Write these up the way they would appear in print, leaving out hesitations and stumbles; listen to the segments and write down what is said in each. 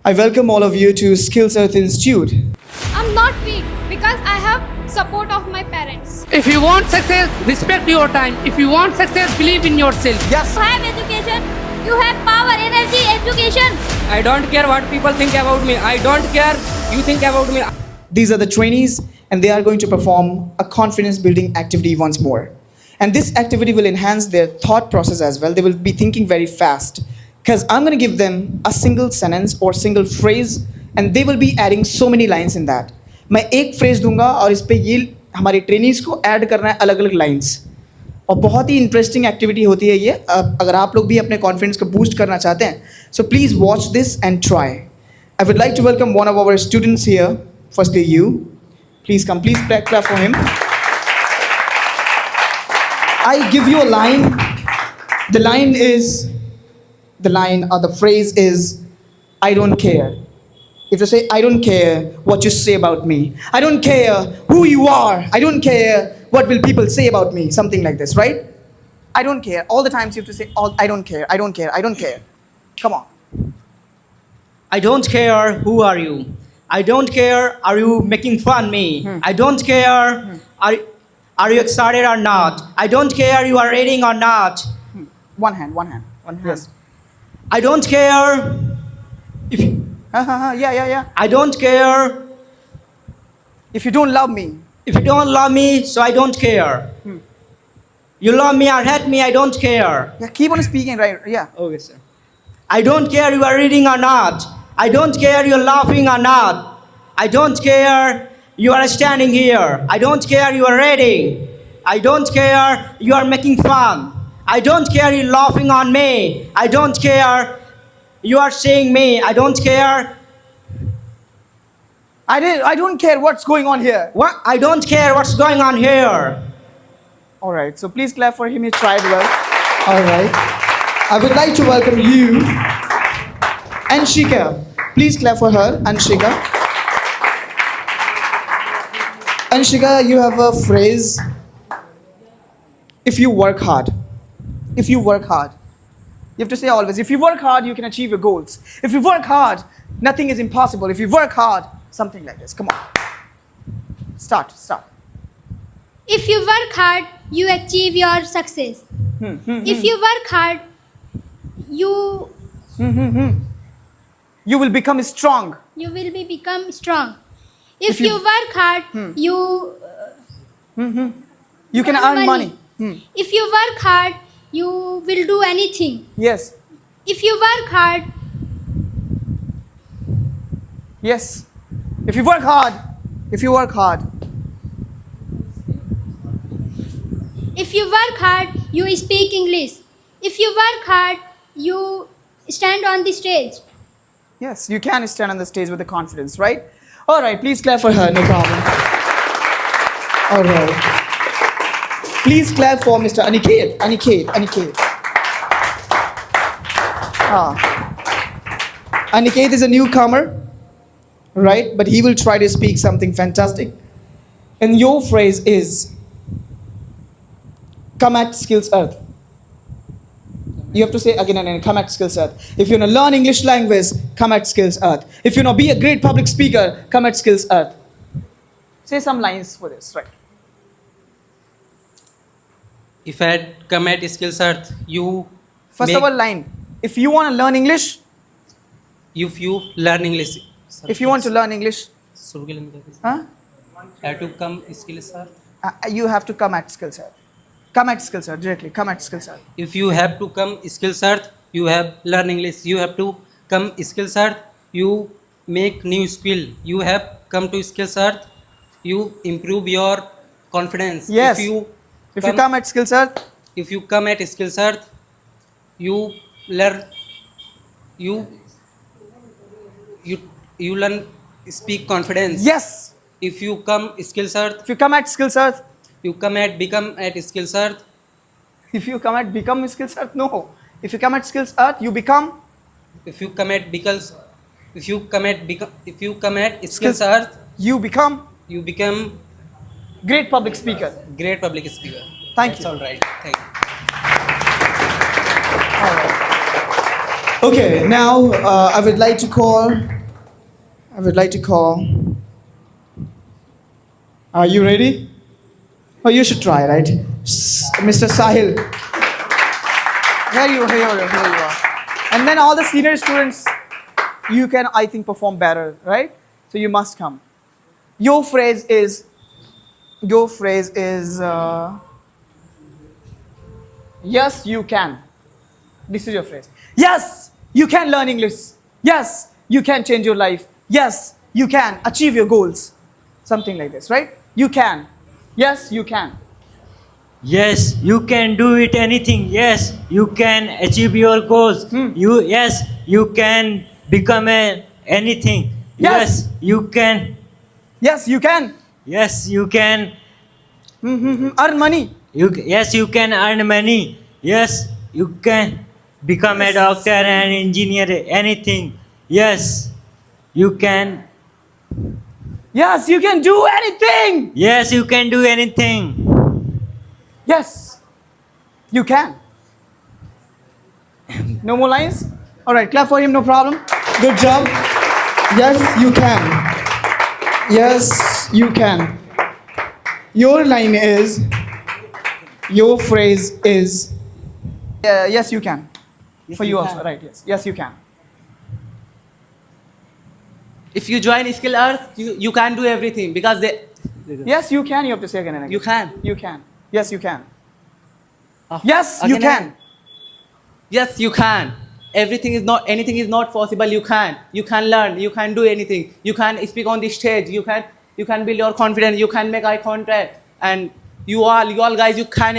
I welcome all of you to Skills Earth Institute. I'm not weak because I have support of my parents. If you want success, respect your time. If you want success, believe in yourself. Yes. You have education, you have power, energy, education. I don't care what people think about me. I don't care you think about me. These are the trainees, and they are going to perform a confidence building activity once more. And this activity will enhance their thought process as well. They will be thinking very fast because I'm going to give them a single sentence or single phrase, and they will be adding so many lines in that. मैं एक phrase दूंगा और इस पे ये हमारे trainees को add करना है अलग अलग लाइंस, और बहुत ही इंटरेस्टिंग एक्टिविटी होती है ये. अगर आप लोग भी अपने कॉन्फिडेंस को बूस्ट करना चाहते हैं, so please watch this and try. I would like to welcome one of our students here. Firstly you, please come, please clap for him. I give you a line. The line or the phrase is, I don't care. If you say, I don't care what you say about me, I don't care who you are, I don't care what will people say about me, something like this, right? I don't care. All the times you have to say, I don't care, I don't care, I don't care. Come on. I don't care who are you. I don't care are you making fun me. I don't care are you excited or not. I don't care you are reading or not. One hand. Yes. I don't care if Yeah. I don't care If you don't love me, if you don't love me, so I don't care. You love me or hate me, I don't care. yeah, keep on speaking, right? Yeah. Okay, sir. I don't care you are reading or not. I don't care you're laughing or not. I don't care you are standing here. I don't care you are reading. I don't care you are making fun. I don't care you laughing on me. I don't care you are seeing me. I don't care. I don't care what's going on here. What? I don't care what's going on here. All right, so please clap for him. He tried well. All right. I would like to welcome you, Anshika. Please clap for her, Anshika. Anshika, you have a phrase. If you work hard. If you work hard. You have to say always, if you work hard, you can achieve your goals. If you work hard, nothing is impossible. If you work hard, something like this. Come on. Start. If you work hard, you achieve your success. If you work hard, You will become strong. you will become strong. If you work hard, You can earn money. If you work hard, you will do anything. Yes. If you work hard, Yes. If you work hard. if you work hard, you speak English. If you work hard, you stand on the stage. Yes, you can stand on the stage with the confidence, right? All right, please clap for her, no problem. All right. Please clap for Mr. Aniket. Aniket is a newcomer, right? But he will try to speak something fantastic. And your phrase is, come at Skills Earth. You have to say again and again, come at Skills Earth. If you want to learn English language, come at Skills Earth. If you want to be a great public speaker, come at Skills Earth. Say some lines for this, right? If I come at Skills Earth, you First make, of all, line. If you want to learn English, if you learn English. if you want to learn English, huh? Have to come Skills Earth. You have to come at Skills Earth. Come at Skills Earth directly. Come at Skills Earth. If you have to come Skills Earth, you have learn English. You have to come Skills Earth. You make new skill. You have come to Skills Earth. You improve your confidence. Yes. If you come at Skills Earth, if you come at Skills Earth, you learn. You learn speak confidence. yes. If you come Skills Earth, If you come at Skills Earth, you become at Skills Earth. if you come at become Skills Earth, no. If you come at Skills Earth, you become. If you come at Skills Earth, You become you become great public speaker. great public speaker. Thank That's you. all right. Thank you. Okay, now I would like to call I would like to call. Are you ready? Oh, you should try, right? Mr. Sahil. Here you are. And then all the senior students, you can, I think, perform better, right? So you must come. Your phrase is, yes, you can. This is your phrase. Yes, you can learn English. Yes, you can change your life. Yes, you can achieve your goals. Something like this, right? You can. Yes, you can. Yes, you can do it anything. Yes, you can achieve your goals. Yes, you can become anything. Yes. You can. Yes, you can. Yes, you can. Earn money. Yes, you can earn money. Yes, you can become a doctor and engineer. Anything. Yes, you can. Yes, you can do anything. Yes, you can do anything. Yes, you can. No more lines? All right, clap for him, no problem. Good job. Yes, you can. Yes, you can. Your line is, your phrase is, yes, you can. For you also, right, yes. Yes, you can. If you join Skill Earth, you can do everything because they. Yes, you can. You have to say again and again. You can. You can. Yes, you can. Oh, Yes, you again can. and- Yes, you can. Anything is not possible. You can. You can learn. You can do anything. You can speak on the stage. You can build your confidence. You can make eye contact. And you all guys, you can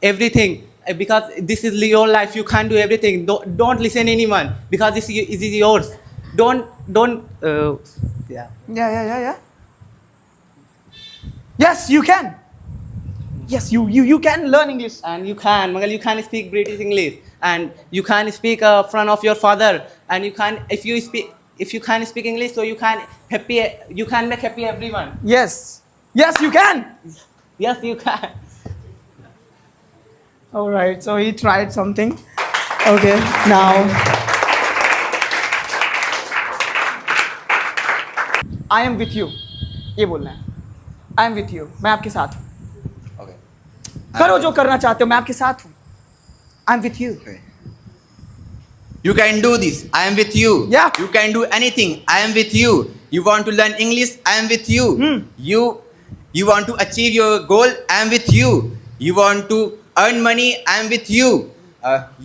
everything because this is your life. You can do everything. Don't listen anyone because this is yours. Don't. Yeah. Yeah. Yes, you can. Yes, you can learn English. And you can speak British English, and you can speak front of your father, and you can if you can speak English, so you can make happy everyone. Yes. Yes, you can. Yes, you can. All right, so he tried something. Okay, now I am with you. ये बोलना है. I am with you. मैं आपके साथ हूँ. करो जो करना चाहते हो, मैं आपके साथ हूँ. I'm with you. You can do this. I am with you. Yeah. You can do anything. I am with you. You want to learn English? I am with you. You want to achieve your goal? I am with you. You want to earn money? I am with you.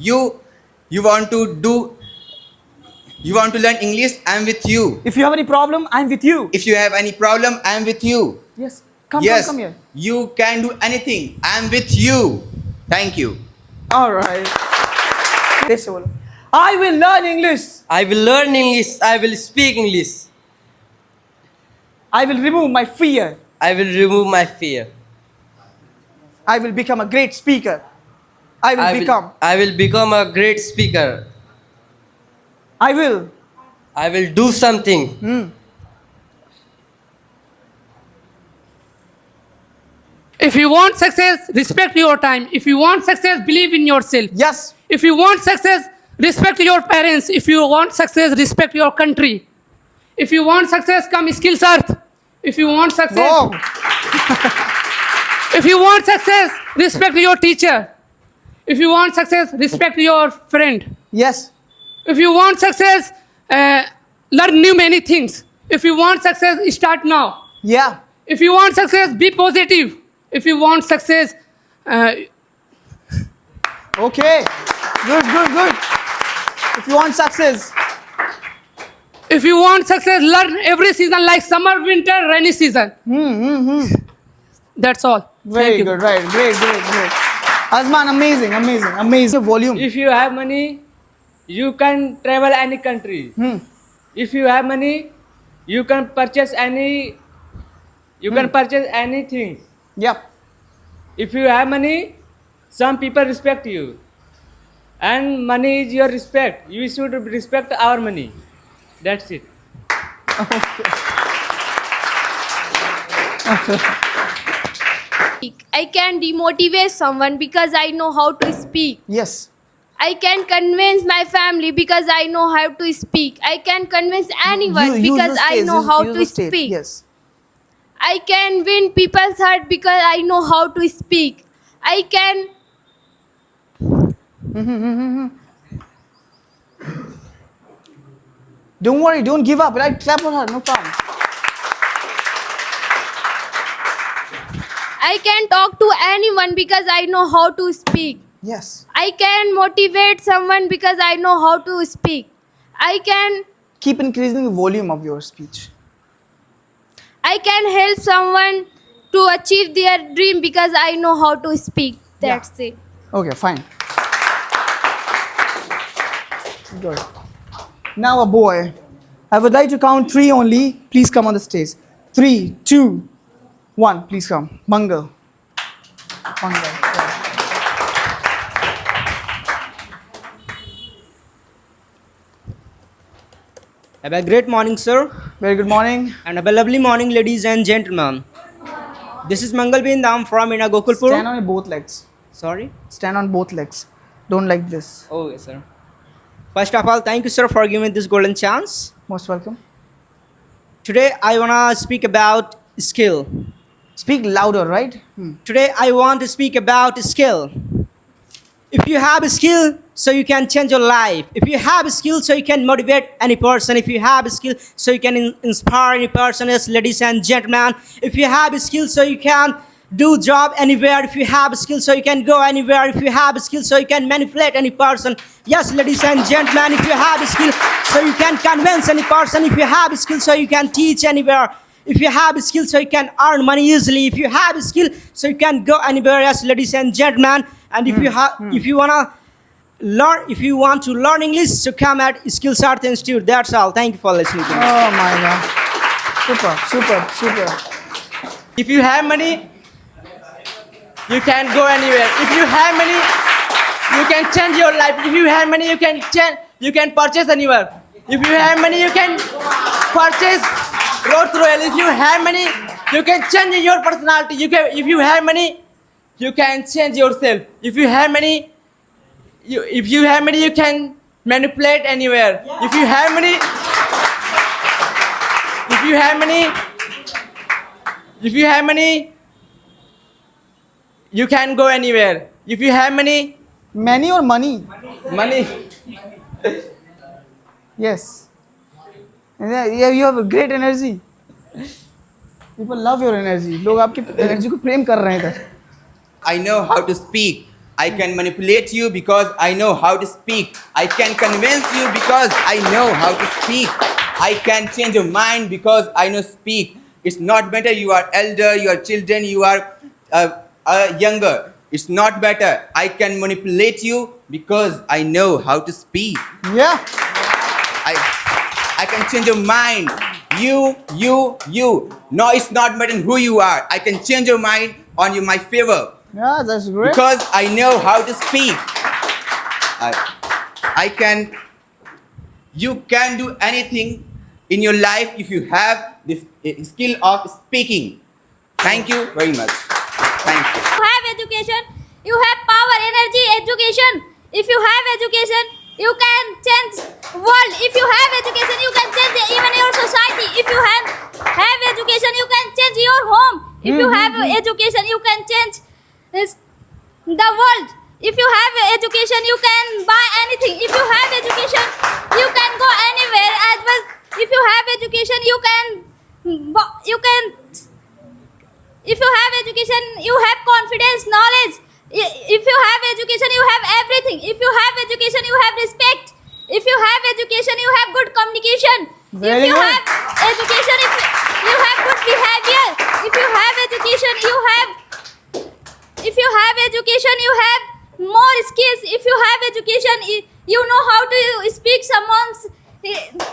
You want to learn English? I am with you. If you have any problem, I'm with you. If you have any problem, I am with you. Yes. Come here. You can do anything. I am with you. Thank you. All right. This one. I will learn English. I will learn English. I will speak English. I will remove my fear. I will remove my fear. I will become a great speaker. I will become a great speaker. I will. I will do something. If you want success, respect your time. If you want success, believe in yourself. Yes. If you want success, respect your parents. If you want success, respect your country. If you want success, come Skills Earth. If you want success, Whoa. if you want success, respect your teacher. If you want success, respect your friend. Yes. If you want success, learn new many things. If you want success, start now. Yeah. If you want success, be positive. If you want success, Okay. Good. If you want success. if you want success, learn every season like summer, winter, rainy season. That's all. Very Thank you. good. Right. Great. Azman, amazing. Volume. If you have money, you can travel any country. If you have money, you can purchase any. You can purchase anything. Yep. If you have money, some people respect you, and money is your respect. You should respect our money. That's it. I can demotivate someone because I know how to speak. Yes. I can convince my family because I know how to speak. I can convince anyone because I know how to speak. Yes. I can win people's heart because I know how to speak. I can Don't worry, don't give up. Right? Clap for her, no problem. I can talk to anyone because I know how to speak. Yes. I can motivate someone because I know how to speak. I can Keep increasing the volume of your speech. I can help someone to achieve their dream because I know how to speak. That's it. Okay, fine. Good. Now a boy. I would like to count 3 only. Please come on the stage. 3, 2, 1. Please come. Mangal. Mangal. Yeah. Have a great morning, sir. Very good morning. And have a lovely morning, ladies and gentlemen. This is Mangal Bind. I'm from Ina Gokulpur. Stand on your both legs. Sorry? Stand on both legs. Don't like this. Oh, yes, sir. First of all, thank you, sir, for giving me this golden chance. Most welcome. Today, I want to speak about skill. Speak louder, right? Today, I want to speak about skill. If you have a skill, so you can change your life. If you have a skill, so you can motivate any person. If you have a skill, so you can inspire any person. Yes, ladies and gentlemen. If you have a skill, so you can do job anywhere. If you have a skill, so you can go anywhere. If you have a skill, so you can manipulate any person. Yes, ladies and gentlemen. If you have a skill, so you can convince any person. If you have a skill, so you can teach anywhere. If you have a skill, so you can earn money easily. If you have a skill, so you can go anywhere. Yes, ladies and gentlemen. And if you want to learn English, so come at Skills Art Institute. That's all. Thank you for listening to me. Oh my God. Super, super, super. If you have money, you can go anywhere. If you have money, you can change your life. If you have money, you can purchase anywhere. If you have money, you can purchase Rolls Royce. If you have money, you can change your personality. If you have money, you can change yourself. If you have money, you can manipulate anywhere. If you have money, you can go anywhere. If you have money, Money or money? money. Yes. Yeah, you have a great energy. People love your energy. लोग आपकी energy को प्रेम कर रहे हैं इधर. I know how to speak. I can manipulate you because I know how to speak. I can convince you because I know how to speak. I can change your mind because I know speak. It's not better you are elder, you are children, you are younger. It's not better. I can manipulate you because I know how to speak. Yeah. I can change your mind. You. No, it's not matter who you are. I can change your mind on my favor. Yeah, that's great. Because I know how to speak. You can do anything in your life if you have this skill of speaking. Thank you very much. Thank you. You have education, you have power, energy, education. If you have education, you can change world. If you have education, you can change even your society. If you have education, you can change your home. If you have education, you can change the world. If you have education, you can buy anything. If you have education, you can go anywhere as well. If you have education, you can. If you have education, you have confidence, knowledge. If you have education, you have everything. If you have education, you have respect. If you have education, you have good communication. Very if you good. have education, if you have good behavior. If you have education, you have. If you have education, you have more skills. If you have education, you know how to speak someone's.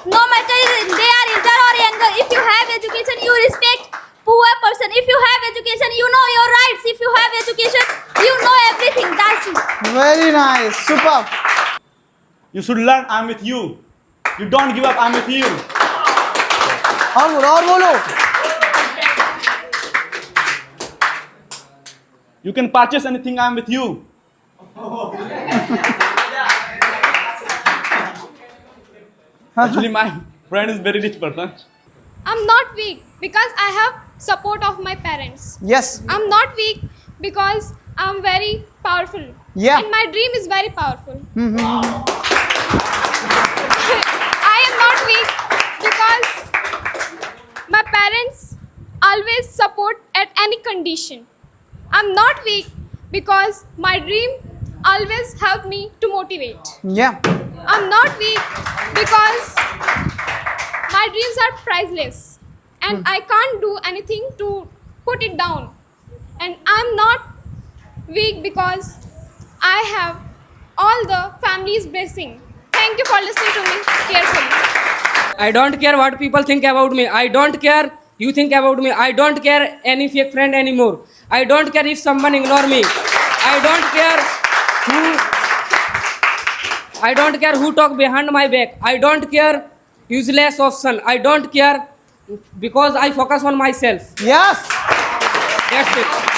No matter they are elder or younger. If you have education, you respect poor person. If you have education, you know your rights. If you have education, you know everything. That's it. Very nice. Super. You should learn. I'm with you. You don't give up. I'm with you. और बोलो. You can purchase anything. I'm with you. Actually, my friend is very rich person. I'm not weak because I have support of my parents. Yes. I'm not weak because I'm very powerful. Yeah. And my dream is very powerful. I am not weak because my parents always support at any condition. I'm not weak because my dream always help me to motivate. Yeah. I'm not weak because my dreams are priceless and I can't do anything to put it down. And I'm not weak because I have all the family's blessing. Thank you for listening to me carefully. I don't care what people think about me. I don't care you think about me. I don't care any fake friend anymore. I don't care if someone ignore me. I don't care who talk behind my back. I don't care useless option. I don't care because I focus on myself. Yes. That's it.